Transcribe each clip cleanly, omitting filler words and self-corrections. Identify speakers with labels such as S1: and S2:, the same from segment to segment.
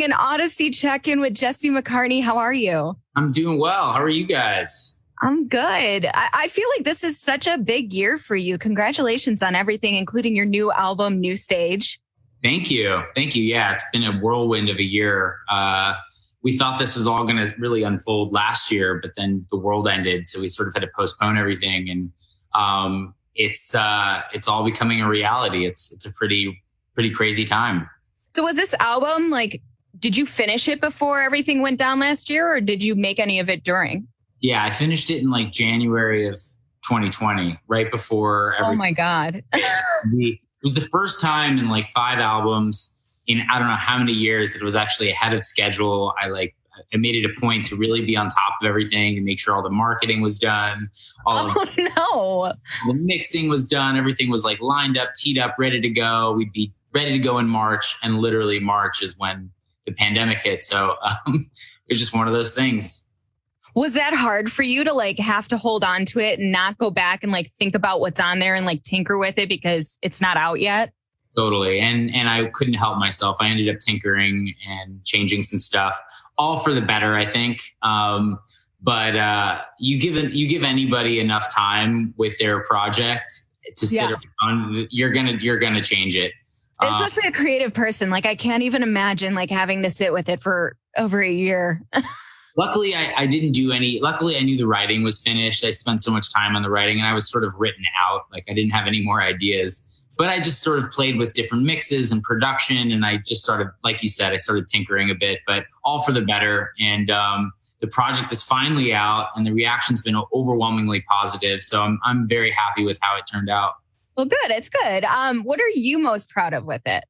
S1: doing an Audacy check-in with Jesse McCartney. How are you?
S2: I'm doing well. How are you guys?
S1: I'm good. I feel like this is such a big year for you. Congratulations on everything, including your new album, New Stage.
S2: Thank you. Thank you. Yeah, it's been a whirlwind of a year. We thought this was all going to really unfold last year, but then the world ended. So we sort of had to postpone everything. And it's all becoming a reality. It's a pretty crazy time.
S1: So was this album did you finish it before everything went down last year, or did you make any of it during?
S2: Yeah, I finished it in January of 2020, right before everything.
S1: Oh my God.
S2: It was the first time in 5 albums in I don't know how many years that it was actually ahead of schedule. I made it a point to really be on top of everything and make sure all the marketing was done.
S1: The
S2: mixing was done. Everything was lined up, teed up, ready to go. We'd be ready to go in March, and literally March is when the pandemic hit. So it was just one of those things.
S1: Was that hard for you to have to hold on to it and not go back and think about what's on there and tinker with it because it's not out yet?
S2: Totally. And I couldn't help myself. I ended up tinkering and changing some stuff, all for the better, I think. But you give anybody enough time with their project to sit around, you're gonna change it.
S1: Especially a creative person. I can't even imagine having to sit with it for over a year.
S2: Luckily, I didn't do any. Luckily, I knew the writing was finished. I spent so much time on the writing, and I was sort of written out. I didn't have any more ideas, but I just sort of played with different mixes and production, and I just started, like you said, I started tinkering a bit, but all for the better. And the project is finally out, and the reaction's been overwhelmingly positive. So I'm very happy with how it turned out.
S1: Well, good. It's good. What are you most proud of with it?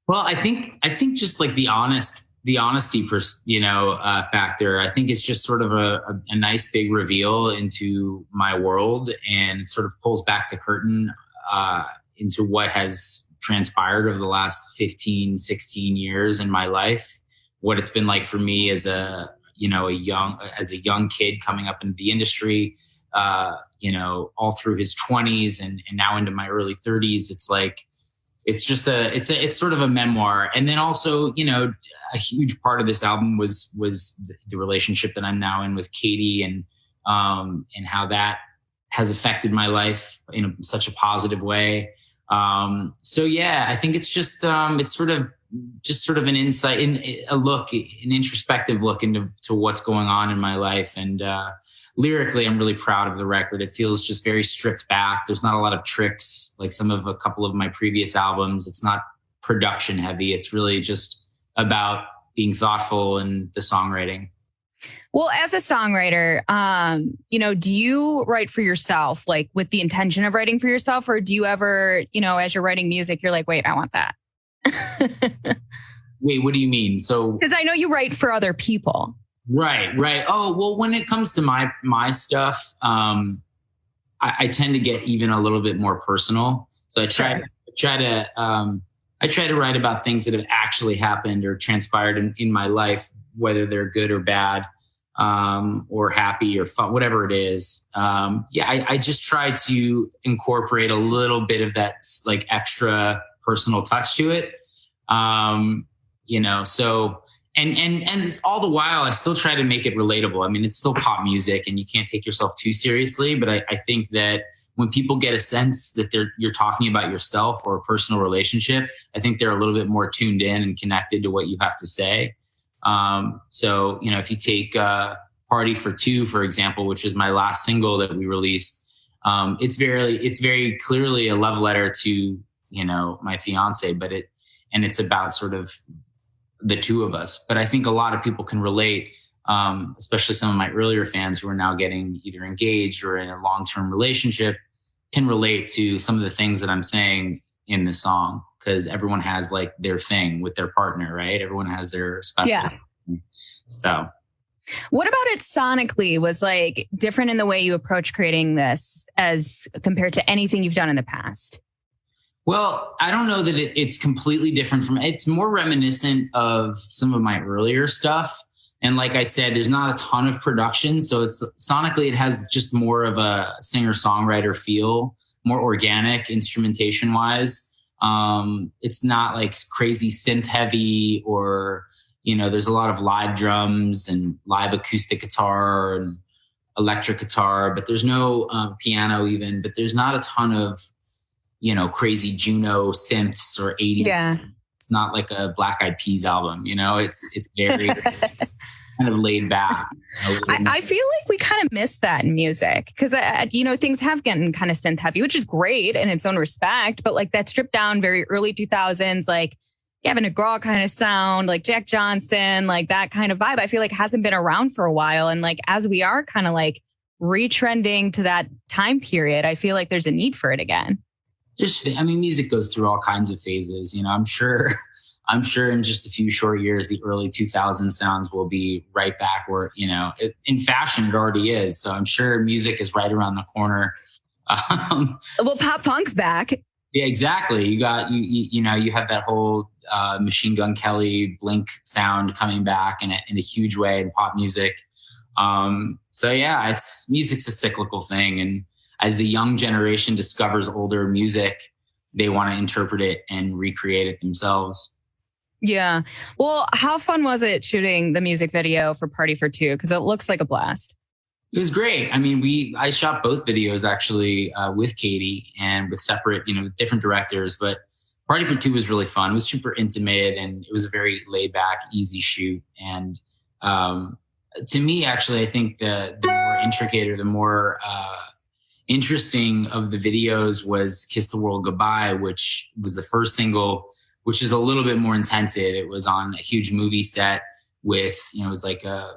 S2: Well, I think just the honesty, factor. I think it's just sort of a nice big reveal into my world, and it sort of pulls back the curtain into what has transpired over the last 15, 16 years in my life. What it's been like for me as a young kid coming up into the industry, all through his 20s and now into my early 30s. It's sort of a memoir. And then also, a huge part of this album was the relationship that I'm now in with Katie, and how that has affected my life in such a positive way. So yeah, I think it's just sort of an insight, an introspective look into what's going on in my life. And lyrically, I'm really proud of the record. It feels just very stripped back. There's not a lot of tricks like a couple of my previous albums. It's not production heavy. It's really just about being thoughtful in the songwriting.
S1: Well, as a songwriter, do you write for yourself, with the intention of writing for yourself? Or do you ever, as you're writing music, you're wait, I want that?
S2: Wait, what do you mean? So,
S1: because I know you write for other people.
S2: Right. Oh, well, when it comes to my stuff, I tend to get even a little bit more personal. So I try to write about things that have actually happened or transpired in my life, whether they're good or bad, or happy or fun, whatever it is. I just try to incorporate a little bit of that extra personal touch to it. So. And all the while, I still try to make it relatable. I mean, it's still pop music, and you can't take yourself too seriously. But I think that when people get a sense that you're talking about yourself or a personal relationship, I think they're a little bit more tuned in and connected to what you have to say. So if you take "Party for Two," for example, which is my last single that we released, it's very clearly a love letter to my fiance, but it's about sort of the two of us. But I think a lot of people can relate, especially some of my earlier fans who are now getting either engaged or in a long-term relationship, can relate to some of the things that I'm saying in the song, because everyone has their thing with their partner, right? Everyone has their special thing. So
S1: what about it sonically was different in the way you approach creating this as compared to anything you've done in the past?
S2: Well, I don't know that it's completely different it's more reminiscent of some of my earlier stuff. And like I said, there's not a ton of production. So it's sonically, it has just more of a singer-songwriter feel, more organic instrumentation wise. It's not like crazy synth heavy, or, there's a lot of live drums and live acoustic guitar and electric guitar, but there's no piano even, but there's not a ton of, crazy Juno synths or 80s.
S1: Yeah.
S2: It's not like a Black Eyed Peas album, it's very kind of laid back.
S1: I feel like we kind of miss that in music because, things have gotten kind of synth heavy, which is great in its own respect. But like that stripped down very early 2000s, like Gavin DeGraw kind of sound, like Jack Johnson, like that kind of vibe, I feel like hasn't been around for a while. And like as we are kind of like retrending to that time period, I feel like there's a need for it again.
S2: Music goes through all kinds of phases. I'm sure in just a few short years, the early 2000 sounds will be right back where, in fashion, it already is. So I'm sure music is right around the corner.
S1: Well, pop punk's back.
S2: Yeah, exactly. You have that whole Machine Gun Kelly, Blink sound coming back in a huge way in pop music. So yeah, music's a cyclical thing. And as the young generation discovers older music, they want to interpret it and recreate it themselves.
S1: Yeah. Well, how fun was it shooting the music video for Party for Two? Because it looks like a blast.
S2: It was great. I shot both videos actually with Katie and with separate, different directors. But Party for Two was really fun. It was super intimate and it was a very laid back, easy shoot. And to me, actually, I think the more intricate or the more interesting of the videos was Kiss the World Goodbye, which was the first single, which is a little bit more intensive. It was on a huge movie set with, it was like a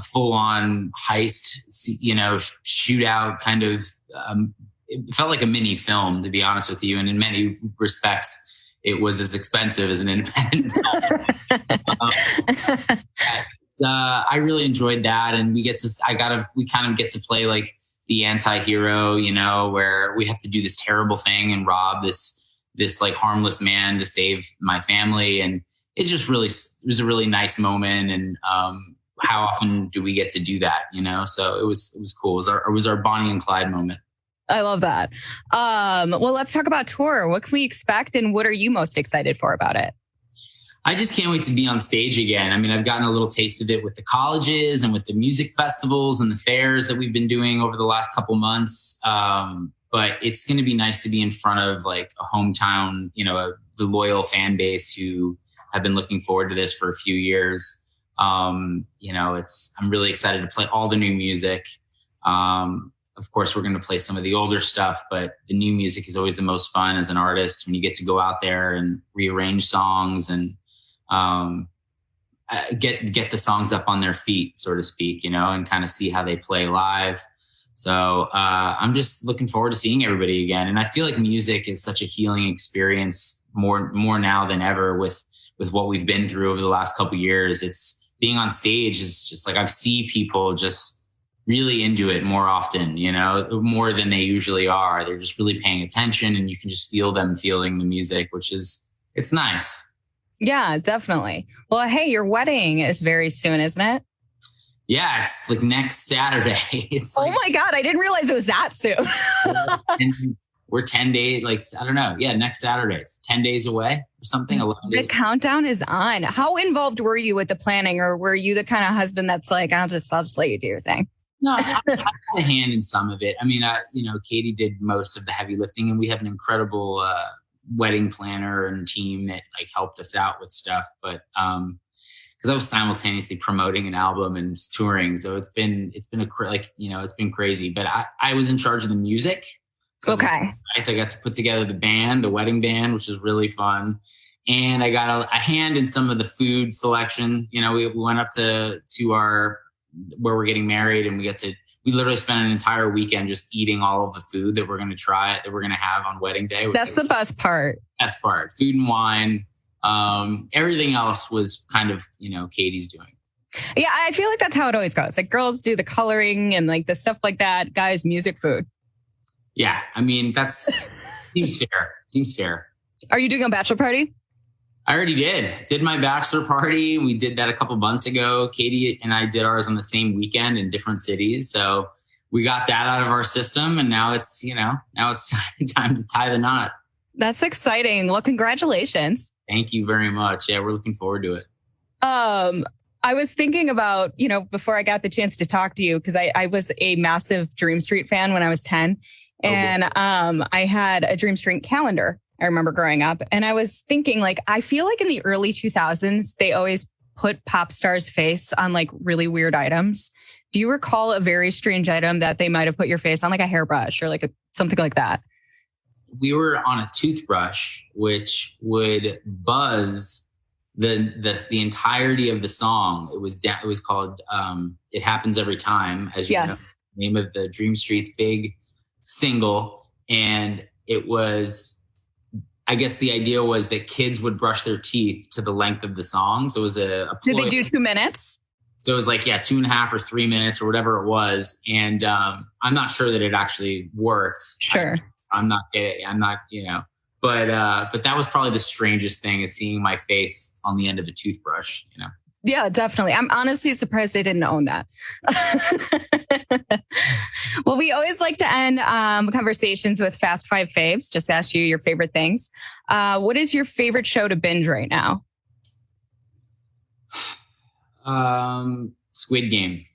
S2: full on heist, shootout kind of, it felt like a mini film, to be honest with you. And in many respects, it was as expensive as an independent film. I really enjoyed that. And we kind of get to play like the anti-hero, where we have to do this terrible thing and rob this like harmless man to save my family. And it was a really nice moment. And how often do we get to do that? So it was cool. It was our Bonnie and Clyde moment.
S1: I love that. Well, let's talk about tour. What can we expect and what are you most excited for about it?
S2: I just can't wait to be on stage again. I've gotten a little taste of it with the colleges and with the music festivals and the fairs that we've been doing over the last couple months. But it's going to be nice to be in front of like a hometown, the loyal fan base who have been looking forward to this for a few years. I'm really excited to play all the new music. Of course, we're going to play some of the older stuff, but the new music is always the most fun as an artist when you get to go out there and rearrange songs and get the songs up on their feet, so to speak, and kind of see how they play live. So I'm just looking forward to seeing everybody again. And I feel like music is such a healing experience more now than ever with what we've been through over the last couple of years. It's being on stage is just like, I've seen people just really into it more often, more than they usually are. They're just really paying attention and you can just feel them feeling the music, it's nice.
S1: Yeah, definitely. Well, hey, your wedding is very soon, isn't it?
S2: Yeah, it's like next Saturday.
S1: Oh my God, I didn't realize it was that soon.
S2: We're 10 days, I don't know. Yeah, next Saturday. It's 10 days away or something. 11 days.
S1: The countdown is on. How involved were you with the planning, or were you the kind of husband that's like, I'll just let you do your thing?
S2: No, I had a hand in some of it. Katie did most of the heavy lifting, and we have an incredible wedding planner and team that like helped us out with stuff. But because I was simultaneously promoting an album and touring, so it's been crazy. But I was in charge of the music. So
S1: okay.
S2: Nice. I got to put together the wedding band, which was really fun. And I got a hand in some of the food selection. We went up to where we're getting married, and we literally spent an entire weekend just eating all of the food that we're going to have on wedding day.
S1: That's the best part.
S2: Best part, food and wine. Everything else was kind of, Katie's doing.
S1: Yeah. I feel like that's how it always goes. Like girls do the coloring and like the stuff like that. Guys, music, food.
S2: Yeah. That's seems fair.
S1: Are you doing a bachelor party?
S2: I already did my bachelor party. We did that a couple months ago. Katie and I did ours on the same weekend in different cities. So we got that out of our system, and now it's time to tie the knot.
S1: That's exciting. Well, congratulations.
S2: Thank you very much. Yeah, we're looking forward to it.
S1: I was thinking about, before I got the chance to talk to you, because I was a massive Dream Street fan when I was 10. And I had a Dream Street calendar. I remember growing up. And I was thinking, like, I feel like in the early 2000s, they always put pop stars' face on like really weird items. Do you recall a very strange item that they might have put your face on, like a hairbrush or like something like that?
S2: We were on a toothbrush, which would buzz the entirety of the song. It was called "It Happens Every Time," as you know, the name of the Dream Street's big single, and it was. I guess the idea was that kids would brush their teeth to the length of the song. So it was a
S1: Did they do 2 minutes?
S2: So it was like, 2.5 or 3 minutes or whatever it was. And I'm not sure that it actually worked.
S1: Sure.
S2: I'm not, but that was probably the strangest thing, is seeing my face on the end of a toothbrush,
S1: Yeah, definitely. I'm honestly surprised I didn't own that. Well, we always like to end conversations with Fast Five Faves. Just ask you your favorite things. What is your favorite show to binge right now?
S2: Squid Game.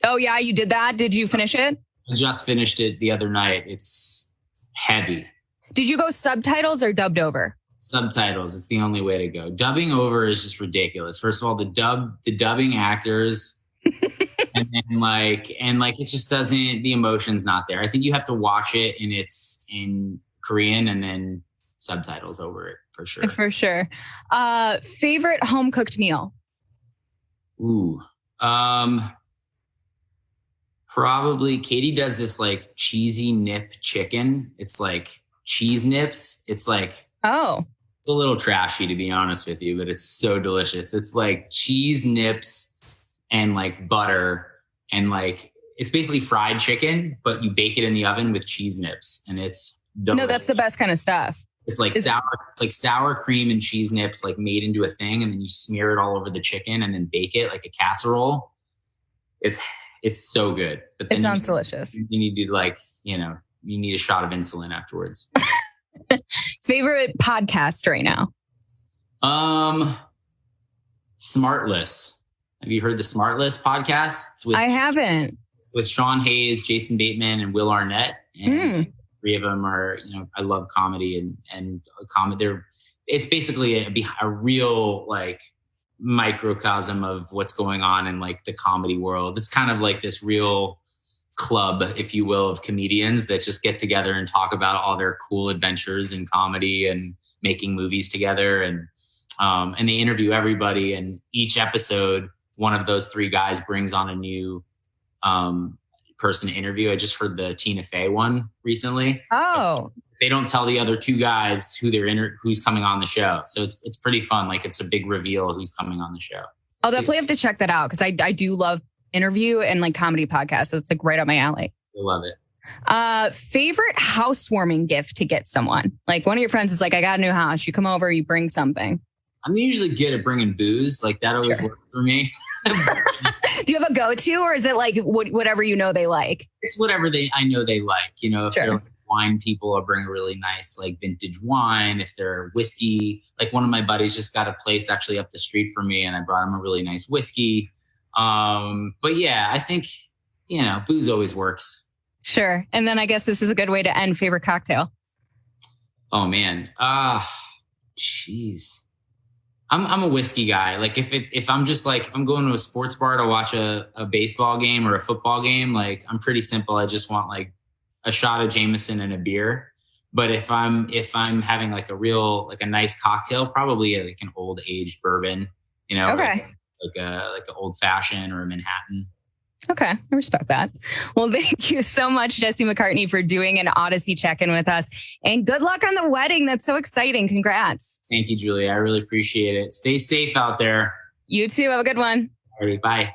S1: Oh, yeah, you did that? Did you finish it?
S2: I just finished it the other night. It's heavy.
S1: Did you go subtitles or dubbed over?
S2: Subtitles. It's the only way to go. Dubbing over is just ridiculous. First of all, the dubbing actors, and then it just doesn't. The emotion's not there. I think you have to watch it in Korean and then subtitles over it for sure.
S1: For sure. Favorite home cooked meal?
S2: Ooh, probably Katie does this like cheesy nip chicken. It's like cheese nips. It's like.
S1: Oh.
S2: It's a little trashy, to be honest with you, but it's so delicious. It's like cheese nips and like butter, and like it's basically fried chicken, but you bake it in the oven with cheese nips, and it's delicious.
S1: No, that's the best kind of stuff.
S2: It's like sour cream and cheese nips, like made into a thing, and then you smear it all over the chicken and then bake it like a casserole. It's so good. But then
S1: it sounds delicious.
S2: You need to you need a shot of insulin afterwards.
S1: Favorite podcast right now?
S2: Smartless. Have you heard the Smartless podcast?
S1: I haven't.
S2: It's with Sean Hayes, Jason Bateman, and Will Arnett. And three of them are, I love comedy and comedy. It's basically a real like microcosm of what's going on in like the comedy world. It's kind of like this real club, if you will, of comedians that just get together and talk about all their cool adventures in comedy and making movies together. And they interview everybody. And each episode, one of those three guys brings on a new person to interview. I just heard the Tina Fey one recently.
S1: Oh,
S2: they don't tell the other two guys who's coming on the show. So it's pretty fun. Like it's a big reveal who's coming on the show.
S1: I'll definitely have to check that out, because I do love interview and like comedy podcasts. So it's like right up my alley.
S2: I love it.
S1: Favorite housewarming gift to get someone? Like one of your friends is like, I got a new house. You come over, you bring something.
S2: I'm usually good at bringing booze. Like that always works for me.
S1: Do you have a go-to, or is it like whatever they like?
S2: It's whatever I know they like. If they're like wine people, I'll bring a really nice like vintage wine. If they're whiskey, like one of my buddies just got a place actually up the street from me, and I brought him a really nice whiskey. But yeah, I think, booze always works. Sure.
S1: And then I guess this is a good way to end. Favorite cocktail?
S2: Oh man. Jeez. I'm a whiskey guy. Like if I'm going to a sports bar to watch a baseball game or a football game, like I'm pretty simple. I just want like a shot of Jameson and a beer. But if I'm having like a nice cocktail, probably like an old aged bourbon,
S1: Okay.
S2: Like an old fashioned or a Manhattan.
S1: Okay, I respect that. Well, thank you so much, Jesse McCartney, for doing an Audacy check-in with us. And good luck on the wedding. That's so exciting. Congrats.
S2: Thank you, Julia. I really appreciate it. Stay safe out there.
S1: You too. Have a good one.
S2: All right, bye.